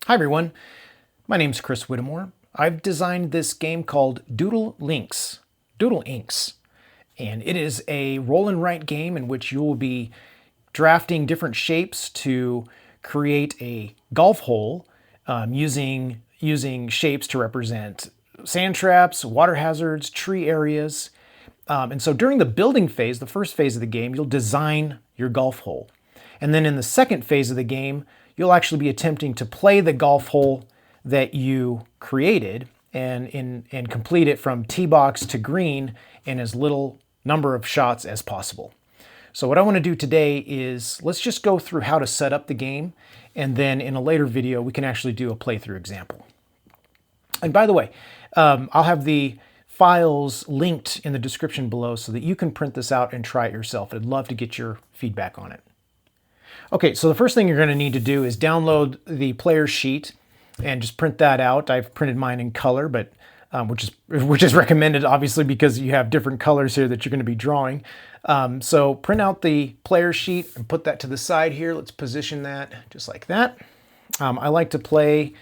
Hi everyone, my name's Chris Whittemore. I've designed this game called Doodle-inks, Doodle-inks, and it is a roll and write game in which you will be drafting different shapes to create a golf hole using shapes to represent sand traps, water hazards, tree areas. And so during the building phase, the first phase of the game, you'll design your golf hole. And then in the second phase of the game, you'll actually be attempting to play the golf hole that you created and complete it from tee box to green in as little number of shots as possible. So what I want to do today is let's just go through how to set up the game, and then in a later video we can actually do a playthrough example. And by the way, I'll have the files linked in the description below so that you can print this out and try it yourself. I'd love to get your feedback on it. Okay, so the first thing you're going to need to do is download the player sheet and just print that out. I've printed mine in color, but which is recommended obviously because you have different colors here that you're going to be drawing. So print out the player sheet and put that to the side here. Let's position that just like that. I like to play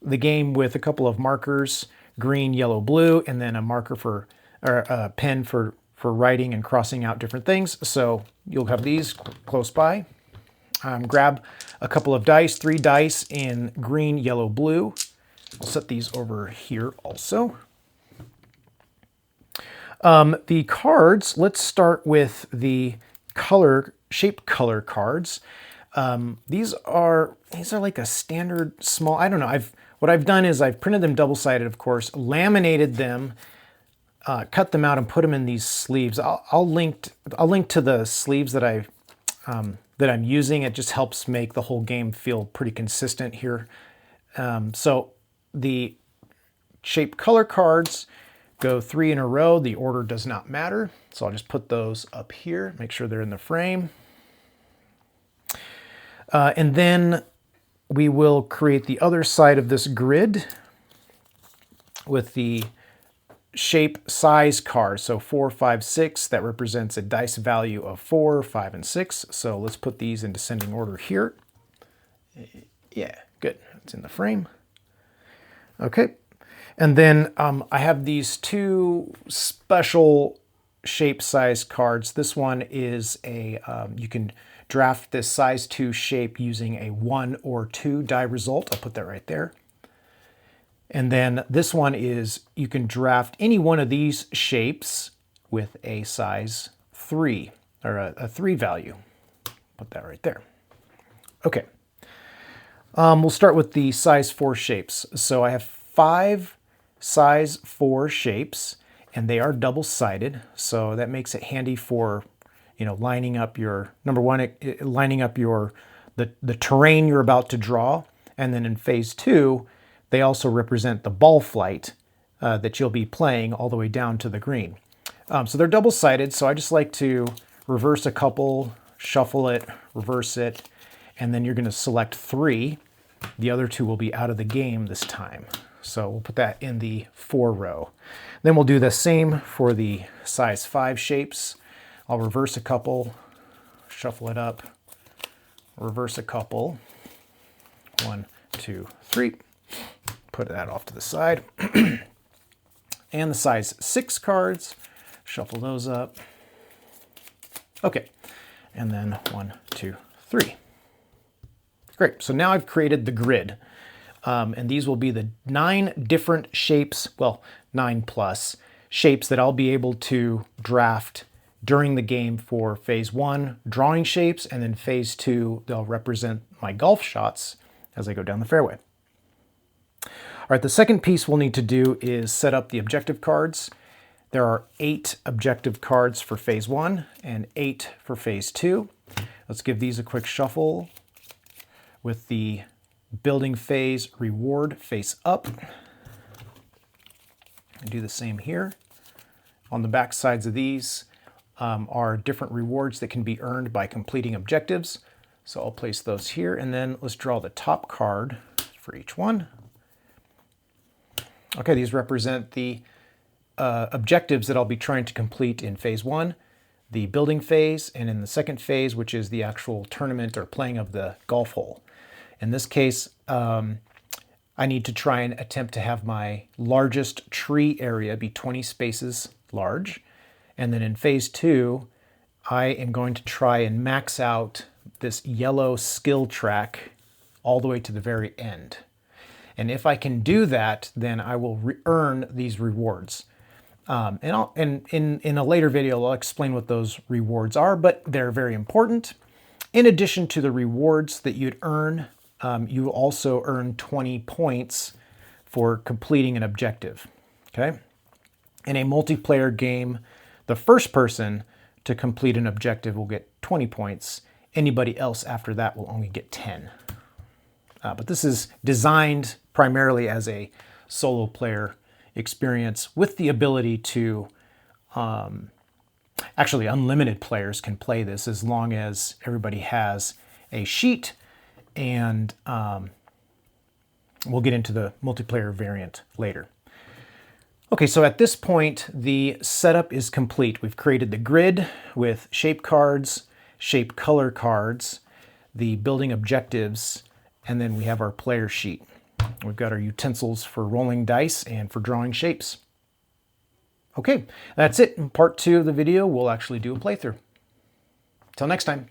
the game with a couple of markers, green, yellow, blue, and then a marker for, or a pen for writing and crossing out different things. So you'll have these close by. Grab a couple of dice, 3 dice in green, yellow, blue. I'll set these over here also. The cards, let's start with the shape color cards. These are like a standard small, I don't know. What I've done is I've printed them double-sided, of course, laminated them, cut them out and put them in these sleeves. I'll link to the sleeves that I'm using. It just helps make the whole game feel pretty consistent here. So the shape color cards go 3 in a row. The order does not matter. So I'll just put those up here, make sure they're in the frame. And then we will create the other side of this grid with the shape size card. So 4, 5, 6, that represents a dice value of 4, 5, and 6. So let's put these in descending order here. Yeah, good. It's in the frame. Okay. And then I have these 2 special shape size cards. This one is a, you can draft this size 2 shape using a 1 or 2 die result. I'll put that right there. And then this one is, you can draft any one of these shapes with a size 3, or a 3 value. Put that right there. Okay. We'll start with the size 4 shapes. So I have 5 size 4 shapes, and they are double-sided. So that makes it handy for, lining up your, number one, lining up the terrain you're about to draw. And then in phase 2, they also represent the ball flight that you'll be playing all the way down to the green. So they're double-sided, so I just like to reverse a couple, shuffle it, reverse it, and then you're going to select 3. The other 2 will be out of the game this time. So we'll put that in the 4 row. Then we'll do the same for the size 5 shapes. I'll reverse a couple, shuffle it up, reverse a couple. 1, 2, 3. Put that off to the side. And the size 6 cards, shuffle those up. Okay, and then 1, 2, 3. Great, so now I've created the grid. And these will be the 9 different shapes, well, 9 plus shapes that I'll be able to draft during the game for phase 1, drawing shapes, and then phase 2, they'll represent my golf shots as I go down the fairway. All right, the second piece we'll need to do is set up the objective cards. There are 8 objective cards for phase 1 and 8 for phase 2. Let's give these a quick shuffle with the building phase reward face up. And do the same here. On the back sides of these are different rewards that can be earned by completing objectives. So I'll place those here, and then let's draw the top card for each one. Okay, these represent the objectives that I'll be trying to complete in phase 1, the building phase, and in the second phase, which is the actual tournament or playing of the golf hole. In this case, I need to try and attempt to have my largest tree area be 20 spaces large. And then in phase 2, I am going to try and max out this yellow skill track all the way to the very end. And if I can do that, then I will earn these rewards. And in a later video, I'll explain what those rewards are, but they're very important. In addition to the rewards that you'd earn, you also earn 20 points for completing an objective, okay? In a multiplayer game, the first person to complete an objective will get 20 points. Anybody else after that will only get 10. But this is designed primarily as a solo player experience with the ability to, actually unlimited players can play this as long as everybody has a sheet, and we'll get into the multiplayer variant later. Okay, so at this point, the setup is complete. We've created the grid with shape cards, shape color cards, the building objectives, and then we have our player sheet. We've got our utensils for rolling dice and for drawing shapes. Okay, that's it. In part 2 of the video, we'll actually do a playthrough. Till next time.